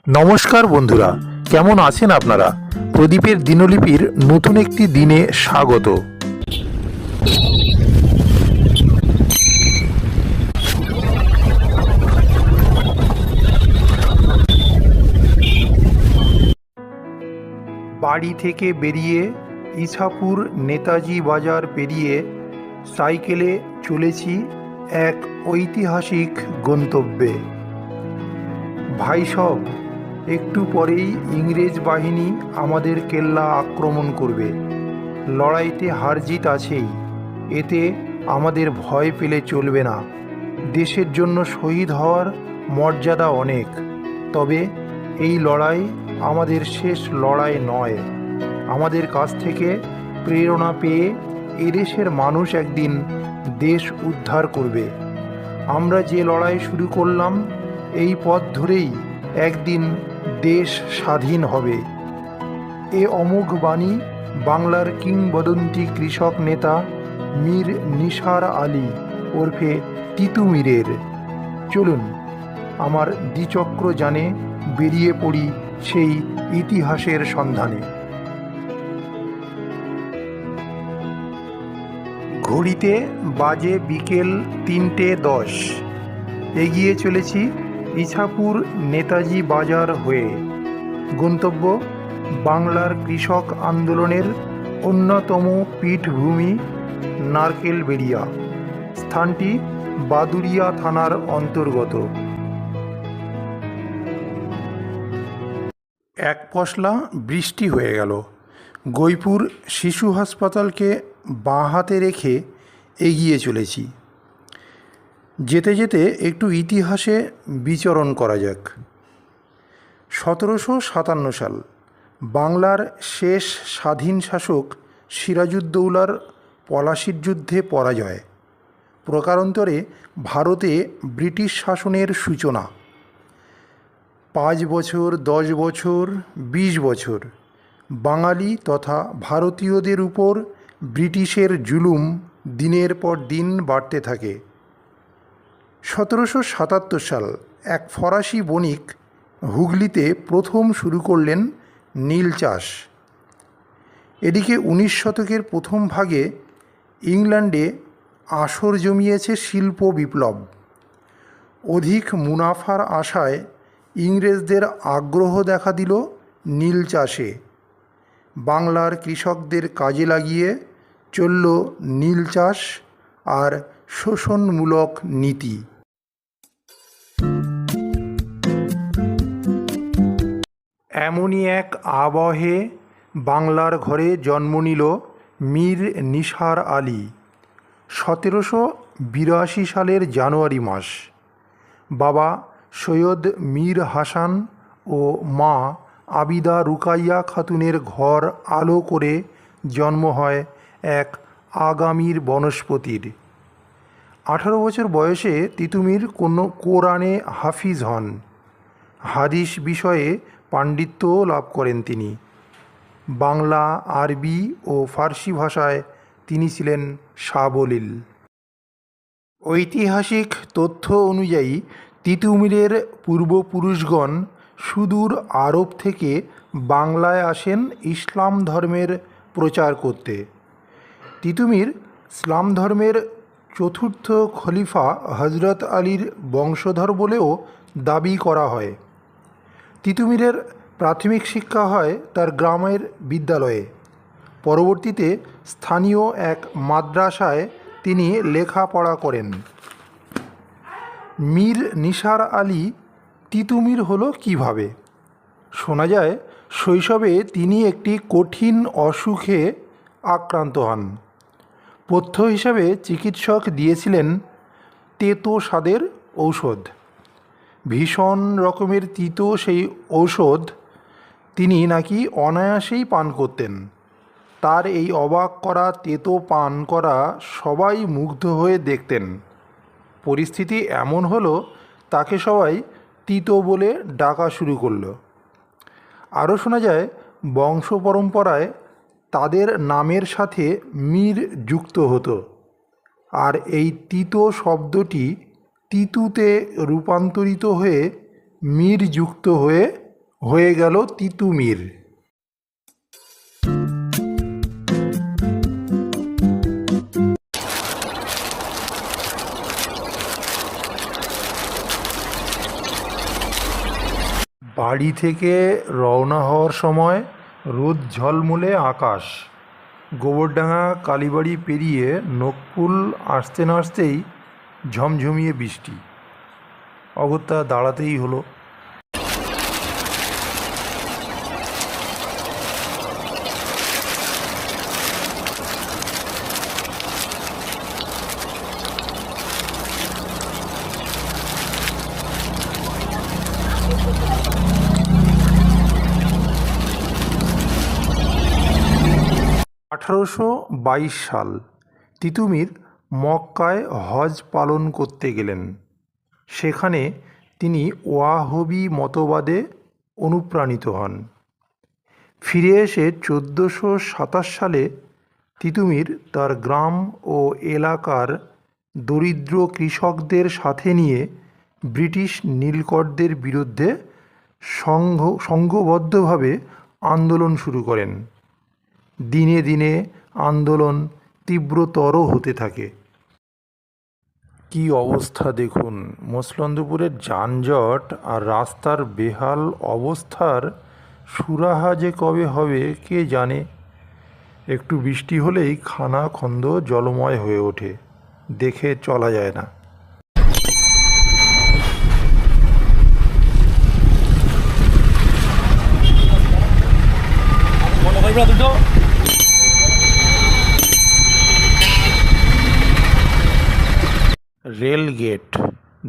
নমস্কার বন্ধুরা, কেমন আছেন আপনারা? প্রদীপের দিনলিপির নতুন একটি দিনে স্বাগত। বাড়ি থেকে বেরিয়ে ইছাপুর নেতাজি বাজার পেরিয়ে সাইকেলে চলেছি এক ঐতিহাসিক গন্তব্যে। ভাইসব, একটু পরেই ইংরেজ বাহিনী আমাদের কেল্লা আক্রমণ করবে। লড়াইতে হারজিত আছেই, এতে আমাদের ভয় পেলে চলবে না। দেশের জন্য শহীদ হওয়ার মর্যাদা অনেক, তবে এই লড়াই আমাদের শেষ লড়াই নয়। আমাদের কাছ থেকে প্রেরণা পেয়ে এদেশের মানুষ একদিন দেশ উদ্ধার করবে। আমরা যে লড়াই শুরু করলাম, এই পথ ধরেই একদিন দেশ স্বাধীন হবে। এ অমোঘ বাণী বাংলার কিংবদন্তি কৃষক নেতা মীর নিসার আলী ওরফে তিতু মীরের। চলুন আমার দ্বিচক্র যানে বেরিয়ে পড়ি সেই ইতিহাসের সন্ধানে। ঘড়িতে বাজে বিকেল 3:10। এগিয়ে চলেছি ইছাপুর নেতাজি বাজার হয়ে। গন্তব্য বাংলার কৃষক আন্দোলনের অন্যতম পীঠভূমি নারকেলবেড়িয়া। স্থানটি বাদুড়িয়া থানার অন্তর্গত। এক পশলা বৃষ্টি হয়ে গেল। গৈপুর শিশু হাসপাতালকে বাঁ হাতে রেখে এগিয়ে চলেছি। যেতে যেতে একটু ইতিহাসে বিচরণ করা যাক। 1757 সাল বাংলার শেষ স্বাধীন শাসক সিরাজউদ্দৌলার পলাশির যুদ্ধে পরাজয়। প্রকারান্তরে ভারতে ব্রিটিশ শাসনের সূচনা। 5 বছর, 10 বছর, 20 বছর বাঙালি তথা ভারতীয়দের উপর ব্রিটিশের জুলুম দিনের পর দিন বাড়তে থাকে। 1777 সাল এক ফরাসি বণিক হুগলিতে প্রথম শুরু করলেন নীল চাষ। এদিকে 19 শতকের প্রথম ভাগে ইংল্যান্ডে আসর জমিয়েছে শিল্প বিপ্লব। অধিক মুনাফার আশায় ইংরেজদের আগ্রহ দেখা দিল নীল চাষে। বাংলার কৃষকদের কাজে লাগিয়ে চলল নীল চাষ আর শোষণমূলক নীতি। এমনই এক আবহে বাংলার ঘরে জন্ম নিল মীর নিসার আলী। 1782 সালের জানুয়ারি মাস। বাবা সৈয়দ মীর হাসান ও মা আবিদা রুকাইয়া খাতুনের ঘর আলো করে জন্ম হয় এক আগামীর বনস্পতির। 18 বছর বয়সে তিতু মীর কোরআনে হাফিজ হন। হাদিস বিষয়ে পাণ্ডিত্যও লাভ করেন তিনি। বাংলা, আরবি ও ফার্সি ভাষায় তিনি ছিলেন সাবলীল। ঐতিহাসিক তথ্য অনুযায়ী তিতু মীরের পূর্বপুরুষগণ সুদূর আরব থেকে বাংলায় আসেন ইসলাম ধর্মের প্রচার করতে। তিতু মীর ইসলাম ধর্মের চতুর্থ খলিফা হজরত আলীর বংশধর বলেও দাবি করা হয়। তিতু মীরের প্রাথমিক শিক্ষা হয় তার গ্রামের বিদ্যালয়ে। পরবর্তীতে স্থানীয় এক মাদ্রাসায় তিনি লেখাপড়া করেন। মীর নিসার আলী তিতু মীর হলো কীভাবে? শোনা যায় শৈশবে তিনি একটি কঠিন অসুখে আক্রান্ত হন। পথ্য হিসাবে চিকিৎসক দিয়েছিলেন তেতো স্বাদের ঔষধ। ভীষণ রকমের তিতো সেই ঔষধ তিনি নাকি অনায়াসেই পান করতেন। তার এই অবাক করা তেতো পান করা সবাই মুগ্ধ হয়ে দেখতেন। পরিস্থিতি এমন হলো তাকে সবাই তিতো বলে ডাকা শুরু করলো। আরও শোনা যায় বংশ পরম্পরায় তাদের নামের সাথে মীর যুক্ত হতো, আর এই তিতো শব্দটি তিতুতে রূপান্তরিত হয়ে মীর যুক্ত হয়ে হয়ে গেল তিতুমির। বাড়ি থেকে রওনা হওয়ার সময় রোদ ঝলমলে আকাশ। গোবরডাঙ্গা কালীবাড়ি পেরিয়ে নকপুল আসতে না আসতেই ঝমঝমিয়ে বৃষ্টি। অগত্যা দাঁড়াতেই হলো। সাল তিতুমির মক্কায় হজ পালন করতে গেলেন। সেখানে তিনি ওয়াহবি মতবাদে অনুপ্রাণিত হন। ফিরে এসে 1427 সালে তিতুমির তার গ্রাম ও এলাকার দরিদ্র কৃষকদের সাথে নিয়ে ব্রিটিশ নীলকরদের বিরুদ্ধে সংঘবদ্ধভাবে আন্দোলন শুরু করেন। দিনে দিনে আন্দোলন তীব্রতর হতে থাকে। কি অবস্থা দেখুন! মসলন্দপুরের যানজট আর রাস্তার বেহাল অবস্থার সুরাহা যে কবে হবে কে জানে। একটু বৃষ্টি হলেই খানাখন্দ জলময় হয়ে ওঠে, দেখে চলা যায় না। রেল গেট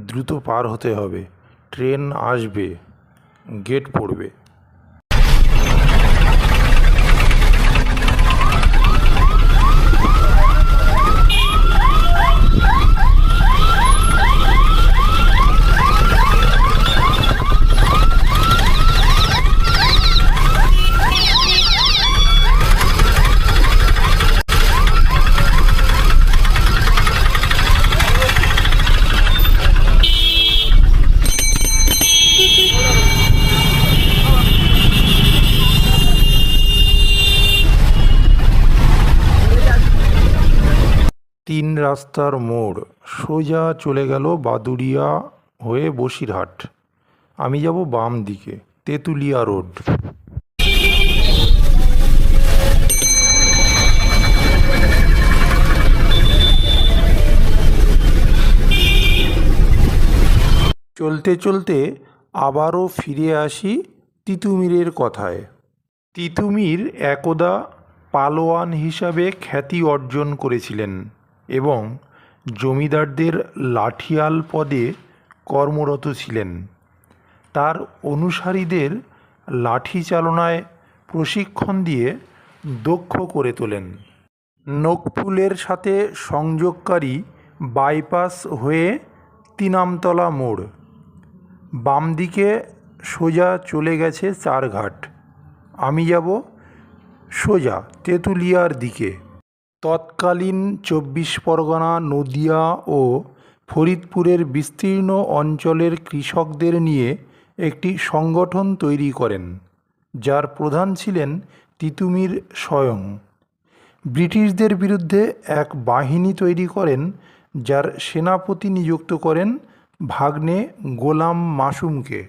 দ্রুত পার হতে হবে, ট্রেন আসবে, গেট পড়বে। তিন রাস্তার মোড় সোজা চলে গেল বাদুড়িয়া হয়ে বসিরহাট। আমি যাব বাম দিকে, তেঁতুলিয়া রোড। চলতে চলতে আবারও ফিরে আসি তিতুমিরের কথায়। তিতুমির একদা পালোয়ান হিসাবে খ্যাতি অর্জন করেছিলেন এবং জমিদারদের লাঠিয়াল পদে কর্মরত ছিলেন। তার অনুসারীদের লাঠি চালনায় প্রশিক্ষণ দিয়ে দক্ষ করে তোলেন। নকপুলের সাথে সংযোগকারী বাইপাস হয়ে তিনামতলা মোড়, বাম দিকে সোজা চলে গেছে চারঘাট। আমি যাব সোজা তেঁতুলিয়ার দিকে। তৎকালীন 24 পরগনা, নদিয়া ও ফরিদপুরের বিস্তীর্ণ অঞ্চলের কৃষকদের নিয়ে একটি সংগঠন তৈরি করেন, যার প্রধান ছিলেন তিতুমির স্বয়ং। ব্রিটিশদের বিরুদ্ধে এক বাহিনী তৈরি করেন, যার সেনাপতি নিযুক্ত করেন ভাগ্নে গোলাম মাসুমকে।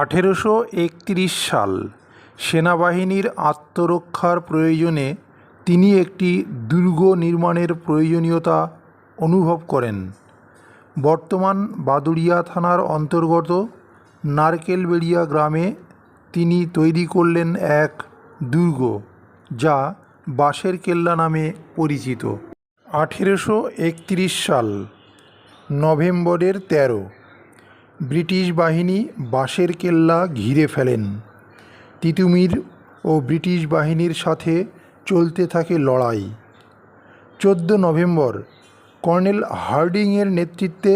1831 সাল সেনাবাহিনীর আত্মরক্ষার প্রয়োজনে তিনি একটি দুর্গ নির্মাণের প্রয়োজনীয়তা অনুভব করেন। বর্তমান বাদুড়িয়া থানার অন্তর্গত নারকেলবেড়িয়া গ্রামে তিনি তৈরি করলেন এক দুর্গ, যা বাঁশের কেল্লা নামে পরিচিত। 1831 সাল নভেম্বরের 13 ব্রিটিশ বাহিনী বাঁশের কেল্লা ঘিরে ফেলেন। তিতুমির ও ব্রিটিশ বাহিনীর সাথে চলতে থাকে লড়াই। 14 নভেম্বর কর্নেল হার্ডিংয়ের নেতৃত্বে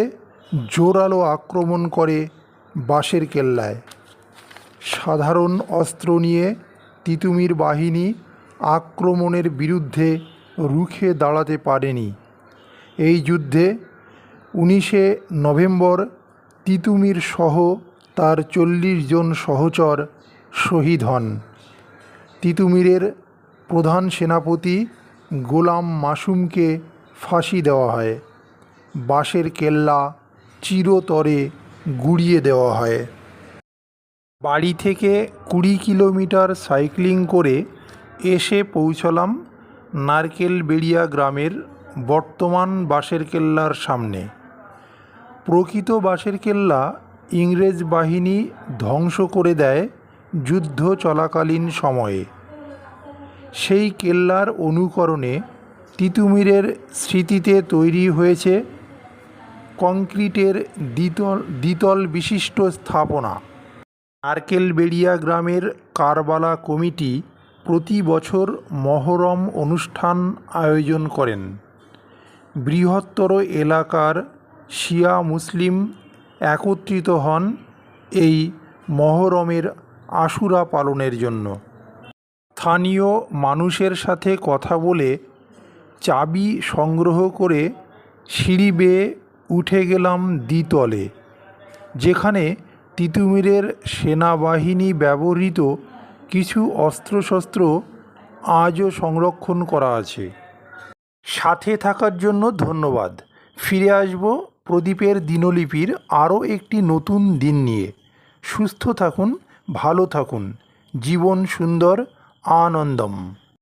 জোরালো আক্রমণ করে বাঁশের কেল্লায়। সাধারণ অস্ত্র নিয়ে তিতুমির বাহিনী আক্রমণের বিরুদ্ধে রুখে দাঁড়াতে পারেনি। এই যুদ্ধে 19 নভেম্বর তিতুমির সহ তার 40 জন সহচর শহীদ হন। তিতুমিরের প্রধান সেনাপতি গোলাম মাসুমকে ফাঁসি দেওয়া হয়। বাঁশের কেল্লা চিরতরে গুঁড়িয়ে দেওয়া হয়। বাড়ি থেকে 20 কিলোমিটার সাইক্লিং করে এসে পৌঁছলাম নারকেলবেড়িয়া গ্রামের বর্তমান বাঁশের কেল্লার সামনে। প্রকৃত বাঁশের কেল্লা ইংরেজ বাহিনী ধ্বংস করে দেয় যুদ্ধ চলাকালীন সময়ে। সেই কেল্লার অনুকরণে তিতুমিরের স্মৃতিতে তৈরি হয়েছে কংক্রিটের দ্বিতল বিশিষ্ট স্থাপনা। নারকেলবেড়িয়া গ্রামের কারবালা কমিটি প্রতি বছর মহরম অনুষ্ঠান আয়োজন করেন। বৃহত্তর এলাকার শিয়া মুসলিম একত্রিত হন এই মহরমের আশুরা পালনের জন্য। স্থানীয় মানুষের সাথে কথা বলে চাবি সংগ্রহ করে সিঁড়ি বেয়ে উঠে গেলাম দ্বিতলে, যেখানে তিতুমিরের সেনাবাহিনী ব্যবহৃত কিছু অস্ত্রশস্ত্র আজও সংরক্ষণ করা আছে। সাথে থাকার জন্য ধন্যবাদ। ফিরে আসব প্রদীপের দিনলিপির আরও একটি নতুন দিন নিয়ে। সুস্থ থাকুন, ভালো থাকুন। জীবন সুন্দর, আনন্দম।